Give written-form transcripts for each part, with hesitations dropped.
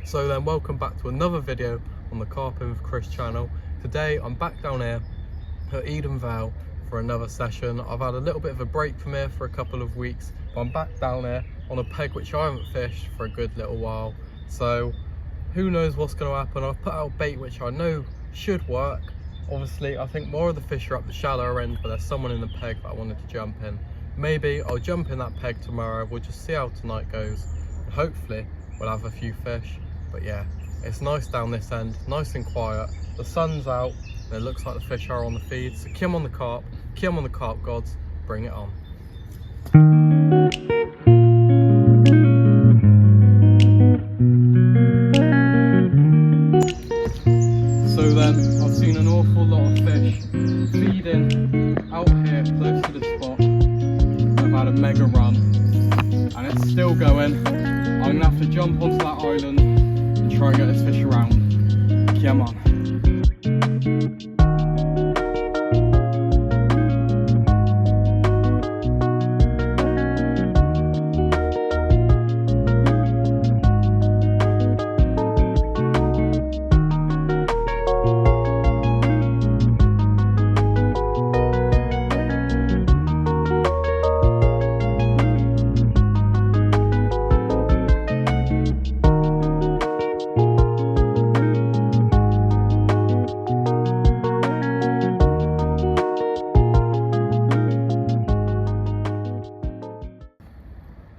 So then, welcome back to another video on the Carping with Chris channel. Today I'm back down here at Eden Vale for another session. I've had a little bit of a break from here for a couple of weeks, but I'm back down here on a peg which I haven't fished for a good little while. So who knows what's going to happen. I've put out bait which I know should work. Obviously I think more of the fish are up the shallower end, but there's someone in the peg that I wanted to jump in. Maybe I'll jump in that peg tomorrow. We'll just see how tonight goes, and hopefully we'll have a few fish. But yeah, it's nice down this end, nice and quiet. The sun's out and it looks like the fish are on the feed. So come on the carp, come on the carp gods, bring it on. So then, I've seen an awful lot of fish feeding out here close to the spot. I've had a mega run and it's still going. I'm gonna have to jump onto that island and try and get this fish around. Come on.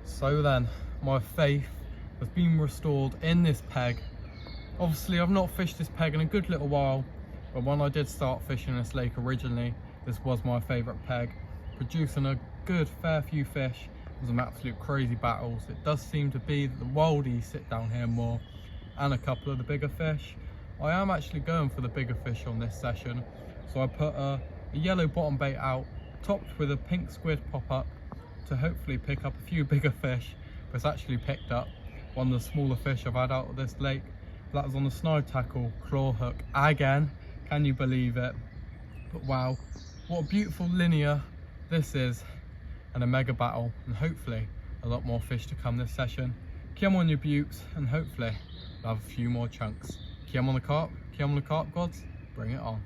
So then, my faith has been restored in this peg. Obviously I've not fished this peg in a good little while, but when I did start fishing this lake originally, this was my favourite peg, producing a good fair few fish. It was some absolute crazy battles. It does seem to be that the wildies sit down here more, and a couple of the bigger fish. I am actually going for the bigger fish on this session, so I put a yellow bottom bait out, topped with a pink squid pop-up, to hopefully pick up a few bigger fish. But it's actually picked up one of the smaller fish I've had out of this lake. That was on the Snide Tackle claw hook again. Can you believe it? But wow, what a beautiful linear this is, and a mega battle, and hopefully a lot more fish to come this session. Come on your beauts, and hopefully we'll have a few more chunks. Come on the carp gods, bring it on.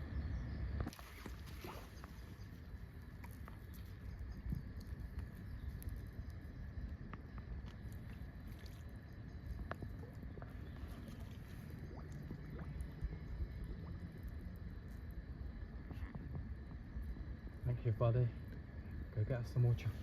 Thank you, buddy. Go get us some more chunks.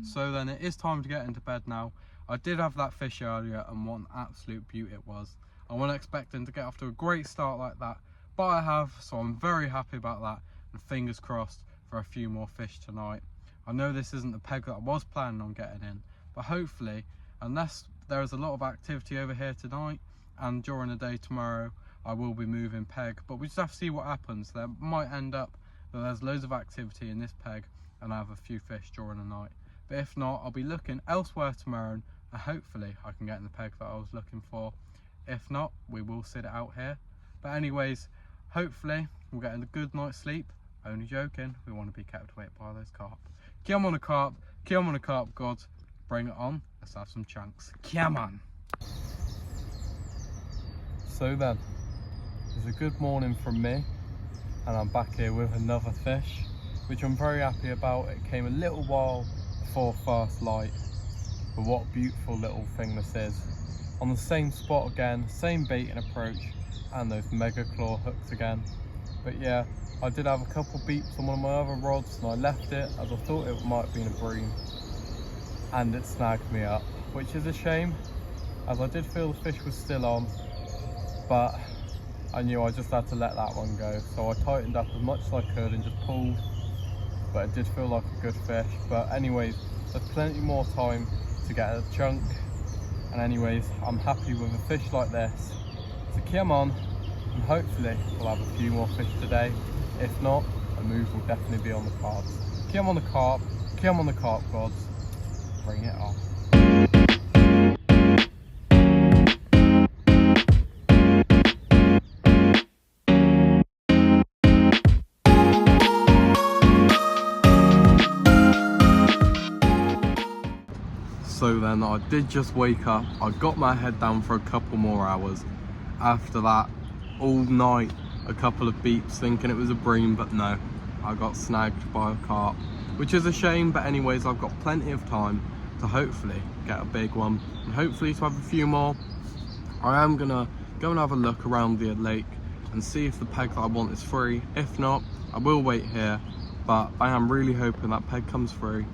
So then it is time to get into bed now. I did have that fish earlier, and what an absolute beaut it was. I wasn't expecting to get off to a great start like that, but I have, so I'm very happy about that, and fingers crossed for a few more fish tonight. I know this isn't the peg that I was planning on getting in, but hopefully, unless there is a lot of activity over here tonight and during the day tomorrow, I will be moving peg, but we just have to see what happens. There might end up that there's loads of activity in this peg and I have a few fish during the night. But if not, I'll be looking elsewhere tomorrow, and hopefully I can get in the peg that I was looking for. If not, we will sit it out here. But anyways, hopefully we'll get a good night's sleep. Only joking, we want to be kept awake by those carp. Come on the carp, come on the carp gods, bring it on, let's have some chunks. Come on. So then, it's a good morning from me, and I'm back here with another fish, which I'm very happy about. It came a little while before first light, but what a beautiful little thing this is. On the same spot again, same bait and approach, and those mega claw hooks again. But yeah, I did have a couple beeps on one of my other rods, and I left it as I thought it might have been a bream, and it snagged me up, which is a shame, as I did feel the fish was still on, but I knew I just had to let that one go. So I tightened up as much as I could and just pulled, but it did feel like a good fish. But anyways, there's plenty more time to get a chunk, and anyways, I'm happy with a fish like this. So come on, and hopefully we'll have a few more fish today. If not, a move will definitely be on the cards. Come on the carp, come on the carp gods, bring it on. So then I did just wake up. I got my head down for a couple more hours. After that, all night, a couple of beeps thinking it was a bream, but no, I got snagged by a carp, which is a shame, but anyways, I've got plenty of time to hopefully get a big one and hopefully to have a few more. I am gonna go and have a look around the lake and see if the peg that I want is free. If not, I will wait here, but I am really hoping that peg comes free,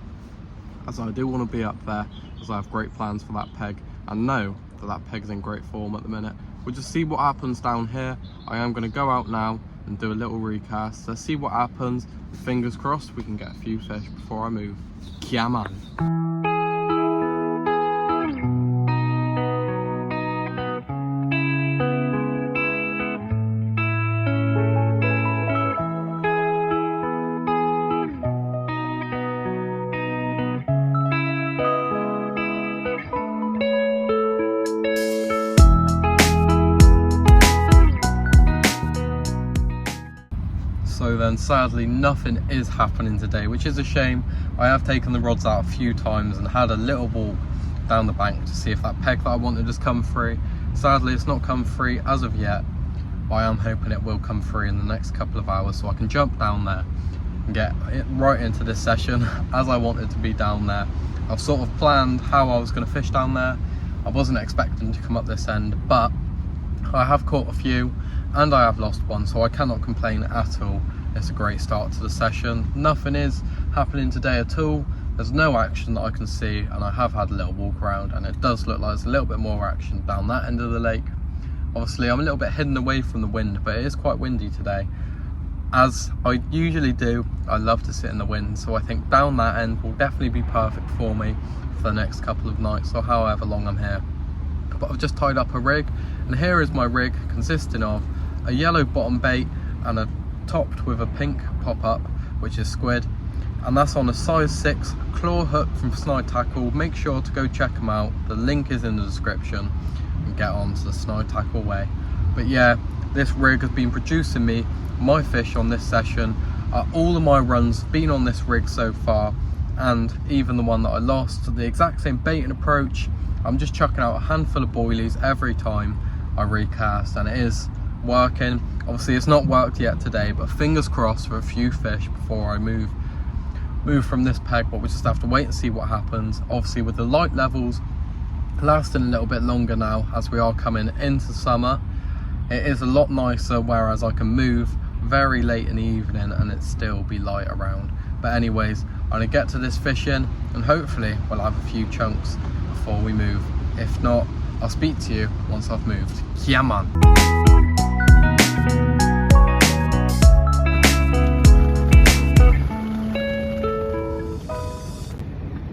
as I do want to be up there, as I have great plans for that peg and know that that peg's in great form at the minute. We'll just see what happens down here. I am going to go out now and do a little recast. Let's see what happens. Fingers crossed we can get a few fish before I move. Yeah, man. So then sadly nothing is happening today, which is a shame. I have taken the rods out a few times and had a little walk down the bank to see if that peg that I wanted has come free. Sadly it's not come free as of yet, but I am hoping it will come free in the next couple of hours so I can jump down there and get it right into this session as I wanted to be down there. I've sort of planned how I was going to fish down there. I wasn't expecting to come up this end, but I have caught a few and I have lost one, so I cannot complain at all. It's a great start to the session. Nothing is happening today at all. There's no action that I can see, and I have had a little walk around and it does look like there's a little bit more action down that end of the lake. Obviously I'm a little bit hidden away from the wind, but it is quite windy today. As I usually do, I love to sit in the wind, so I think down that end will definitely be perfect for me for the next couple of nights or however long I'm here. But I've just tied up a rig, and here is my rig, consisting of a yellow bottom bait and a topped with a pink pop-up, which is squid, and that's on a size 6 claw hook from Snide Tackle. Make sure to go check them out, the link is in the description, and get on to the Snide Tackle way. But yeah, this rig has been producing me my fish on this session. All of my runs have been on this rig so far, and even the one that I lost, the exact same bait and approach. I'm just chucking out a handful of boilies every time I recast, and it is working. Obviously it's not worked yet today, but fingers crossed for a few fish before I move from this peg, but we just have to wait and see what happens. Obviously with the light levels lasting a little bit longer now as we are coming into summer, it is a lot nicer, whereas I can move very late in the evening and it still be light around. But anyways, I'm gonna get to this fishing and hopefully we'll have a few chunks before we move. If not, I'll speak to you once I've moved. Yeah, man.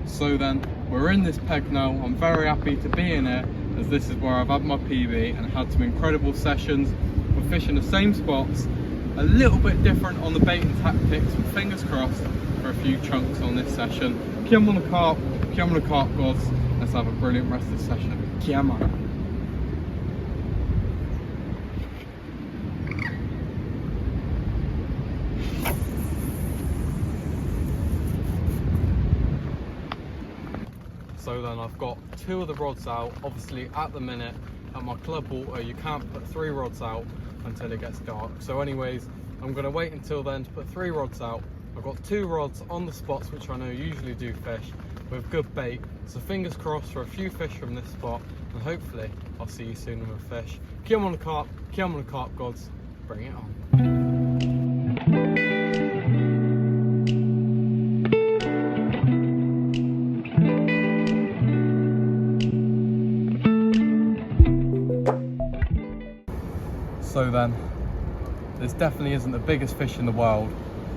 So then, we're in this peg now. I'm very happy to be in it, as this is where I've had my PB and had some incredible sessions. We're fishing the same spots, a little bit different on the baiting tactics, but fingers crossed for a few chunks on this session. Come on the carp gods. Let's have a brilliant rest of the session. Come on. So then I've got 2 of the rods out. Obviously at the minute at my club water you can't put 3 rods out until it gets dark. So anyways, I'm going to wait until then to put 3 rods out. I've got 2 rods on the spots which I know usually do fish with good bait. So fingers crossed for a few fish from this spot, and hopefully I'll see you soon with a fish. Come on the carp gods, bring it on. So then, this definitely isn't the biggest fish in the world,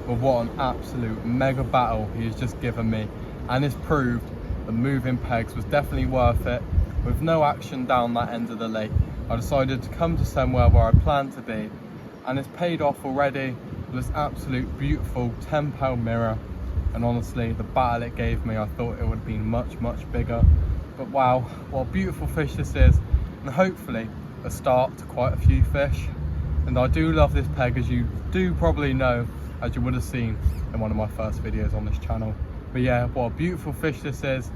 but what an absolute mega battle he has just given me, and this proved that moving pegs was definitely worth it. With no action down that end of the lake, I decided to come to somewhere where I planned to be, and it's paid off already with this absolute beautiful 10-pound mirror. and honestly the battle it gave me, I thought it would have been much bigger. But wow, what a beautiful fish this is, and hopefully a start to quite a few fish. And I do love this peg, as you do probably know, as you would have seen in one of my first videos on this channel. But yeah, what a beautiful fish this is,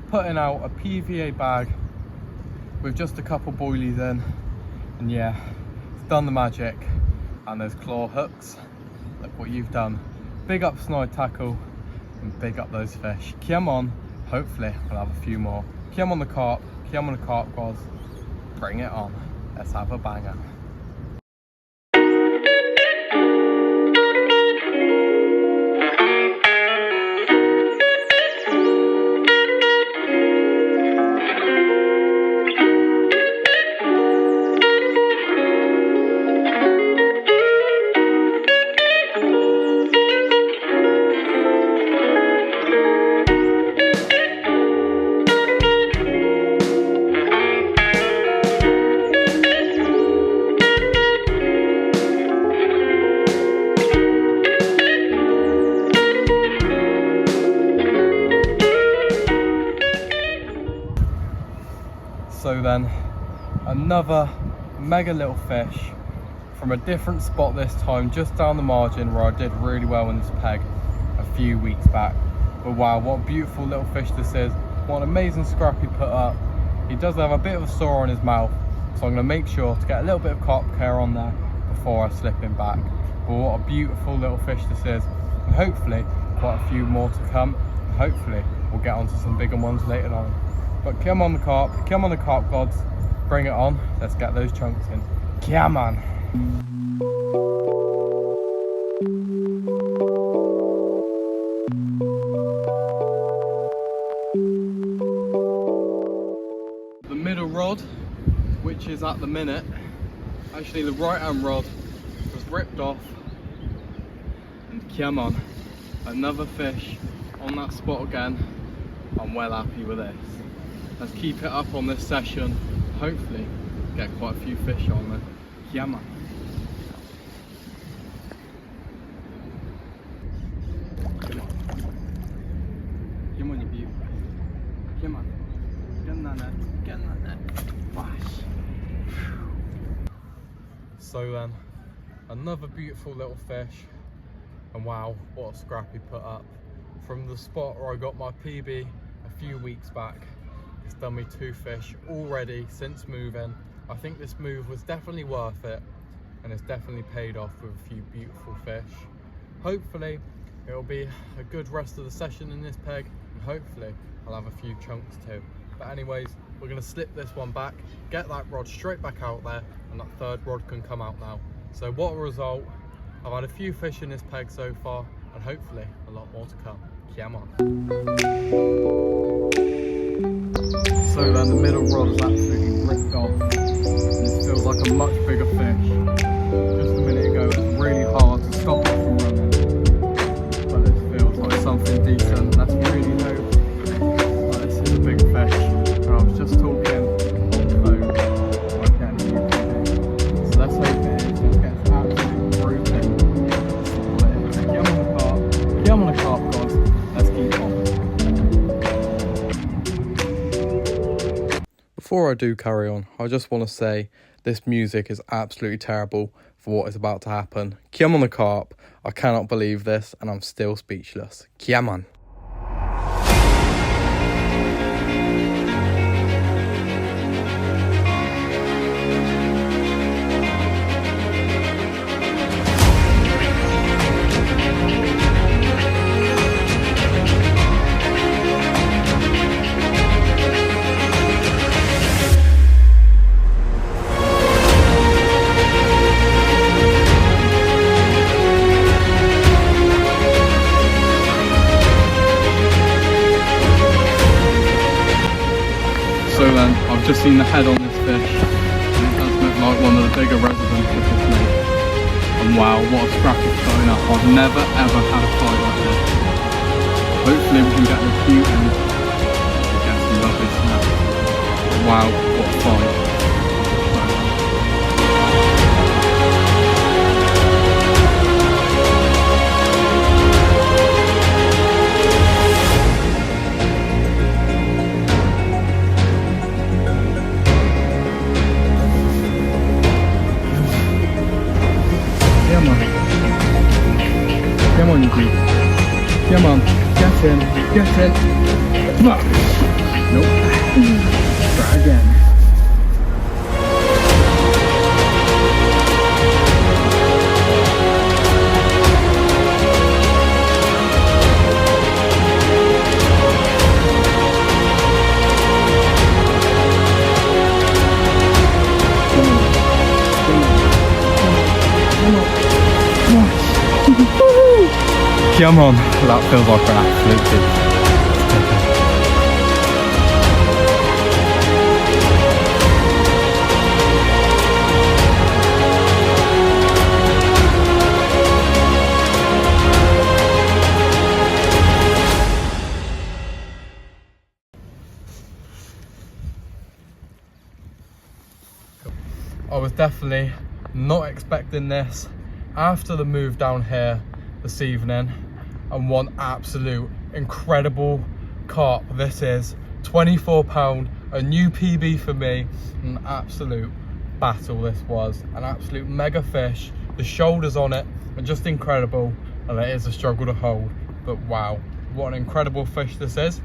putting out a PVA bag with just a couple boilies in, and yeah, it's done the magic. And those claw hooks, look what you've done. Big up Snide Tackle, and big up those fish. Come on, hopefully we'll have a few more. Come on the carp, come on the carp gods, bring it on, let's have a banger. So then, another mega little fish from a different spot this time, just down the margin where I did really well in this peg a few weeks back. But wow, what a beautiful little fish this is. What an amazing scrap he put up. He does have a bit of a sore on his mouth, so I'm going to make sure to get a little bit of carp care on there before I slip him back. But what a beautiful little fish this is, and hopefully quite a few more to come. Hopefully we'll get onto some bigger ones later on. But come on the carp gods, bring it on, let's get those chunks in. Come on. The middle rod, which is at the minute, actually the right hand rod was ripped off, and come on, another fish on that spot again. I'm well happy with this. Let's keep it up on this session, hopefully get quite a few fish on there. Yeah man. Come on. Come on you beauty. Come on. Get in that net. Get in that net. Flash. So then, another beautiful little fish, and wow, what a scrap he put up. From the spot where I got my PB a few weeks back, it's done me 2 fish already since moving. I think this move was definitely worth it, and it's definitely paid off with a few beautiful fish. Hopefully it'll be a good rest of the session in this peg, and hopefully I'll have a few chunks too. But anyways, we're going to slip this one back, get that rod straight back out there, and that third rod can come out now. So what a result. I've had a few fish in this peg so far, and hopefully a lot more to come. Come on. So then the middle rod is absolutely ripped off, and this feels like a much bigger fish. Just a minute ago it was really hard to stop it from running, but this feels like something decent. Let's really hope that this is a big fish. And I was just talking on the phone about getting a new PB, so let's hope it is. Let's get absolutely broken. Get on the carp, get on the carp guys, let's keep on. Before I do carry on, I just want to say this music is absolutely terrible for what is about to happen. Come on the carp, I cannot believe this, and I'm still speechless. Come on. So then, I've just seen the head on this fish, and it does look like one of the bigger residents of this lake. And wow, what a scrap it's going up. I've never ever had a fight like this. Hopefully we can get this beaut in and get some lovely snaps. Wow, what a fight. Come on, get in, get in. Fuck. Nope. Try again. Come on, that feels like an absolute beast. I was definitely not expecting this after the move down here this evening, and one absolute incredible carp this is. 24 pound, a new PB for me. An absolute battle this was, an absolute mega fish. The shoulders on it are just incredible, and it is a struggle to hold, but wow, what an incredible fish this is.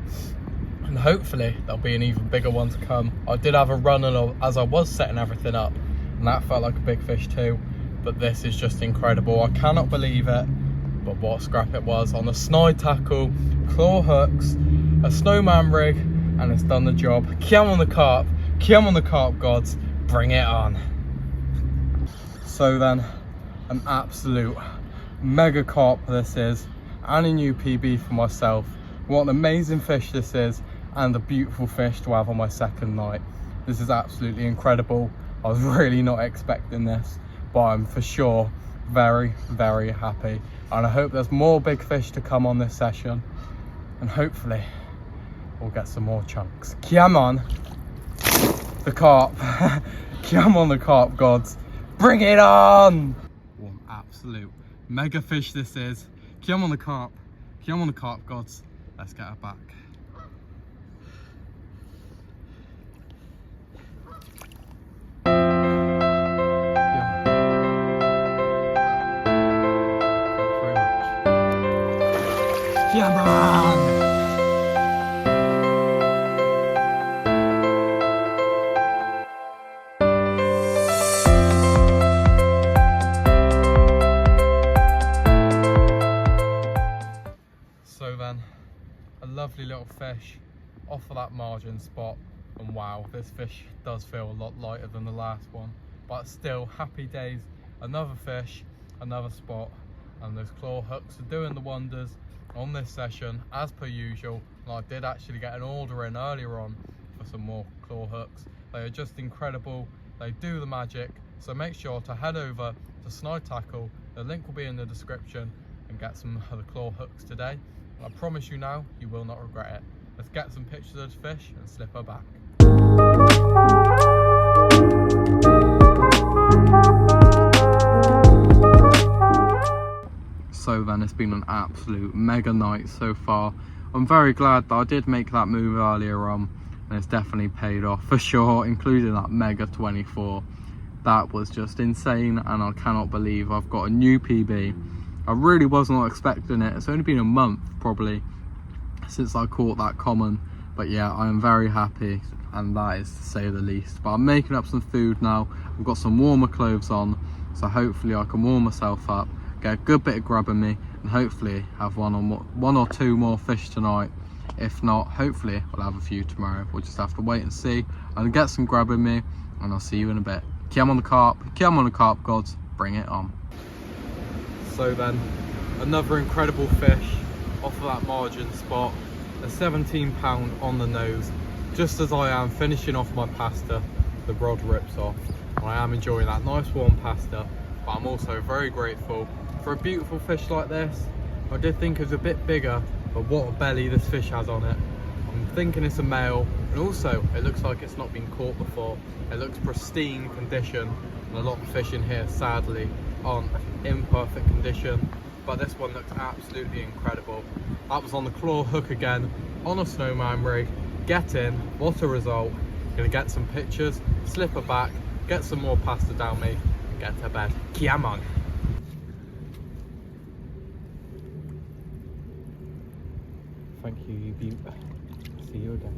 And hopefully there'll be an even bigger one to come. I did have a run as I was setting everything up, and that felt like a big fish too, but this is just incredible. I cannot believe it. But what scrap it was on a Snide Tackle, claw hooks, a snowman rig, and it's done the job. Come on the carp, come on the carp gods, bring it on. So then, an absolute mega carp this is, and a new PB for myself. What an amazing fish this is, and a beautiful fish to have on my second night. This is absolutely incredible. I was really not expecting this, but I'm for sure very, very happy. And I hope there's more big fish to come on this session, and hopefully we'll get some more chunks. Come on the carp. Come on the carp gods, bring it on. What an absolute mega fish this is. Come on the carp, come on the carp gods. Let's get her back. Come on! So then, a lovely little fish off of that margin spot, and wow, this fish does feel a lot lighter than the last one, but still happy days. Another fish, another spot, and those claw hooks are doing the wonders on this session as per usual. And I did actually get an order in earlier on for some more claw hooks. They are just incredible, they do the magic. So make sure to head over to Snide Tackle, the link will be in the description, and get some of the claw hooks today. And I promise you now, you will not regret it. Let's get some pictures of the fish and slip her back. So then, it's been an absolute mega night so far. I'm very glad that I did make that move earlier on, and it's definitely paid off for sure, including that mega 24. That was just insane, and I cannot believe I've got a new PB. I really was not expecting it. It's only been a month probably since I caught that common, but yeah, I am very happy, and that is to say the least. But I'm making up some food now. I've got some warmer clothes on, so hopefully I can warm myself up, get a good bit of grub in me, and hopefully have one or two more fish tonight. If not, hopefully we'll have a few tomorrow. We'll just have to wait and see. I'll get some grub in me, and I'll see you in a bit. Come on the carp, come on the carp gods, bring it on. So then, another incredible fish off of that margin spot, a 17 pound on the nose. Just as I am finishing off my pasta, the rod rips off. I am enjoying that nice warm pasta, but I'm also very grateful for a beautiful fish like this. I did think it was a bit bigger, but what a belly this fish has on it. I'm thinking it's a male, and also it looks like it's not been caught before. It looks pristine condition, and a lot of the fish in here sadly aren't in perfect condition, but this one looks absolutely incredible. That was on the claw hook again, on a snowman rig. Get in, what a result. Gonna get some pictures, slip her back, get some more pasta down me, and get to bed. Come on. Thank you, you beaut. See you again.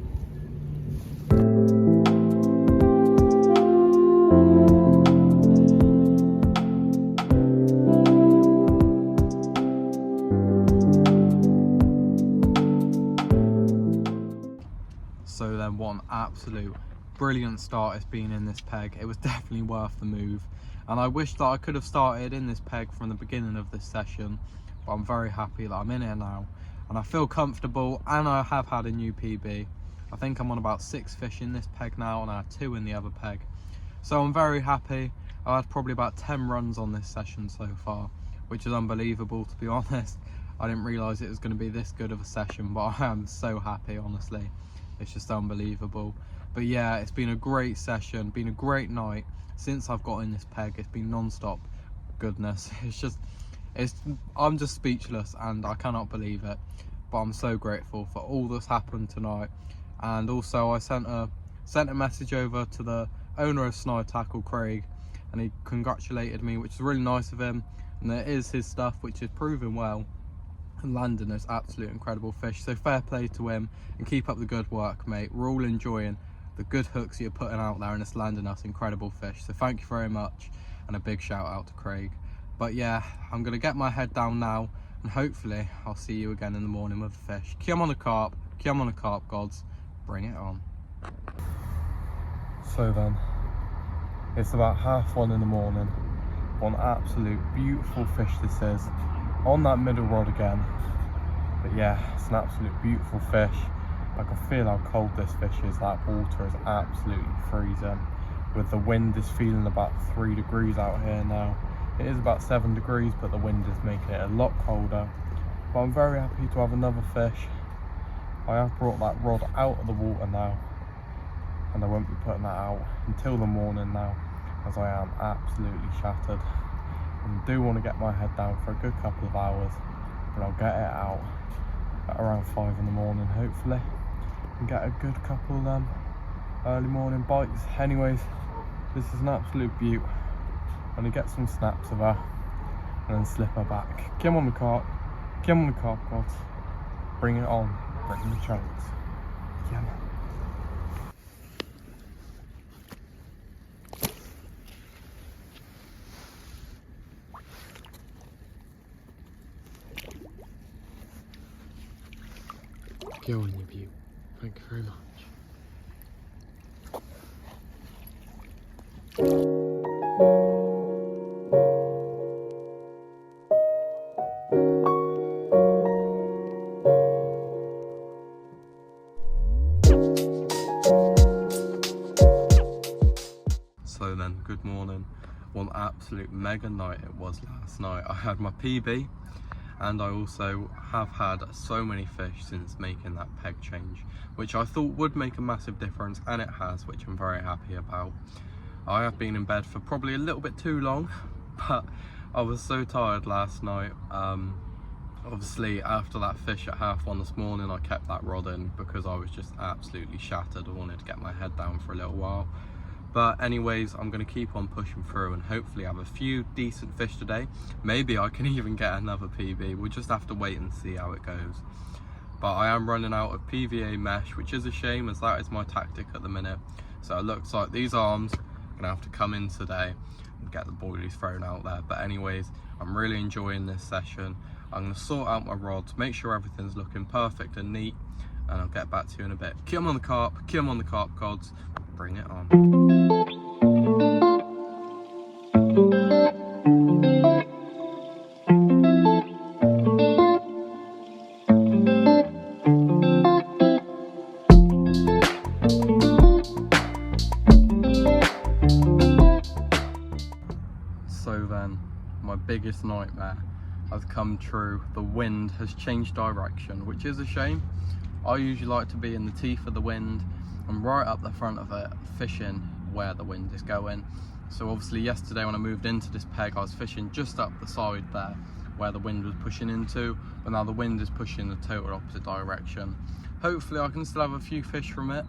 So then, what an absolute brilliant start it's been in this peg. It was definitely worth the move, and I wish that I could have started in this peg from the beginning of this session, but I'm very happy that I'm in here now and I feel comfortable, and I have had a new PB. I think I'm on about 6 fish in this peg now, and I had 2 in the other peg, so I'm very happy. I had probably about 10 runs on this session so far, which is unbelievable, to be honest. I didn't realise it was going to be this good of a session, but I am so happy, honestly. It's just unbelievable. But yeah, it's been a great session, been a great night. Since I've got in this peg, it's been non-stop goodness. I'm just speechless, and I cannot believe it. But I'm so grateful for all that's happened tonight. And also I sent a message over to the owner of Snide Tackle, Craig, and he congratulated me, which is really nice of him. And it is his stuff, which is proving well and landing those absolute incredible fish. So fair play to him, and keep up the good work, mate. We're all enjoying the good hooks you're putting out there, and it's landing us incredible fish. So thank you very much, and a big shout out to Craig. But yeah, I'm gonna get my head down now, and hopefully I'll see you again in the morning with the fish. Come on the carp, come on the carp gods, bring it on. So then, it's about 1:30 in the morning. What an absolute beautiful fish this is, on that middle rod again. But yeah, it's an absolute beautiful fish. I can feel how cold this fish is. That water is absolutely freezing. With the wind is feeling about 3 degrees out here now. It is about 7 degrees, but the wind is making it a lot colder. But I'm very happy to have another fish. I have brought that rod out of the water now, and I won't be putting that out until the morning now, as I am absolutely shattered. And I do want to get my head down for a good couple of hours, but I'll get it out at around 5 in the morning, hopefully, and get a good couple of them early morning bites. Anyways, this is an absolute beaut. I'm gonna get some snaps of her and then slip her back. Come on the carp, come on the carp gods, bring it on, bring the chunks. Come on. Go on, you beaut. Thank you very much. So then, good morning. What an absolute mega night it was last night. I had my PB, and I also have had so many fish since making that peg change, which I thought would make a massive difference, and it has, which I'm very happy about. I have been in bed for probably a little bit too long, but I was so tired last night. Obviously after that fish at 1:30 this morning, I kept that rod in because I was just absolutely shattered. I wanted to get my head down for a little while. But anyways, I'm going to keep on pushing through and hopefully have a few decent fish today. Maybe I can even get another PB. We'll just have to wait and see how it goes. But I am running out of PVA mesh, which is a shame, as that is my tactic at the minute. So it looks like these arms are going to have to come in today and get the boilies thrown out there. But anyways, I'm really enjoying this session. I'm going to sort out my rods, make sure everything's looking perfect and neat, and I'll get back to you in a bit. Come on the carp gods, bring it on. So then, my biggest nightmare has come true. The wind has changed direction, which is a shame. I usually like to be in the teeth of the wind and right up the front of it, fishing where the wind is going. So obviously yesterday when I moved into this peg, I was fishing just up the side there where the wind was pushing into, but now the wind is pushing the total opposite direction. Hopefully I can still have a few fish from it,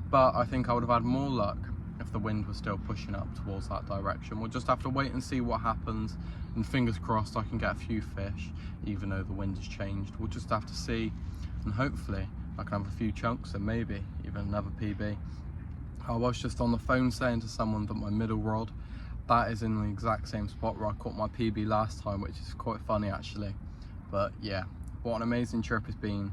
but I think I would have had more luck if the wind was still pushing up towards that direction. We'll just have to wait and see what happens, and fingers crossed I can get a few fish even though the wind has changed. We'll just have to see. and hopefully I can have a few chunks and maybe even another PB. I was just on the phone saying to someone that my middle rod, that is in the exact same spot where I caught my PB last time, which is quite funny actually. But yeah, what an amazing trip it's been,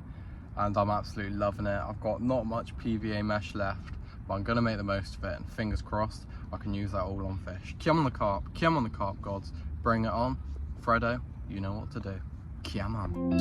and I'm absolutely loving it. I've got not much PVA mesh left, but I'm gonna make the most of it, and fingers crossed I can use that all on fish. Come on the carp, come on the carp gods, bring it on. Fredo, you know what to do. Come on.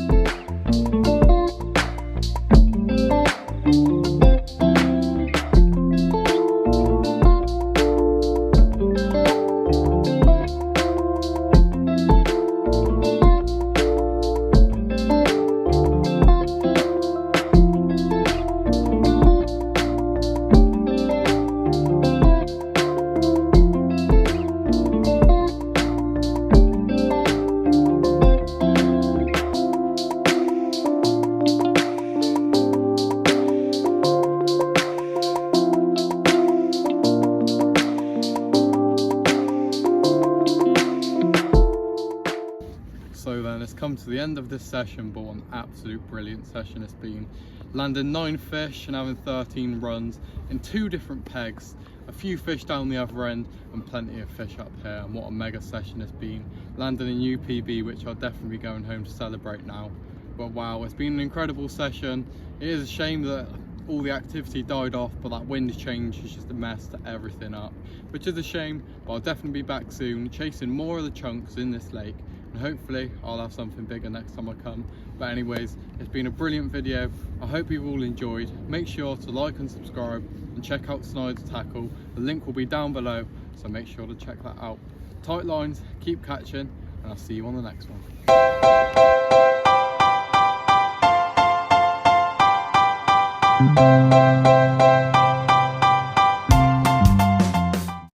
So then it's come to the end of this session, but what an absolute brilliant session it's been. Landing 9 fish and having 13 runs in 2 different pegs, a few fish down the other end and plenty of fish up here, and what a mega session it's been. Landing a new PB, which I'll definitely be going home to celebrate now. But wow, it's been an incredible session. It is a shame that all the activity died off, but that wind change is just a mess to everything up, which is a shame, but I'll definitely be back soon chasing more of the chunks in this lake, and hopefully I'll have something bigger next time I come. But anyways, it's been a brilliant video. I hope you've all enjoyed. Make sure to like and subscribe and check out Snide Tackle. The link will be down below, so make sure to check that out. Tight lines, keep catching, and I'll see you on the next one.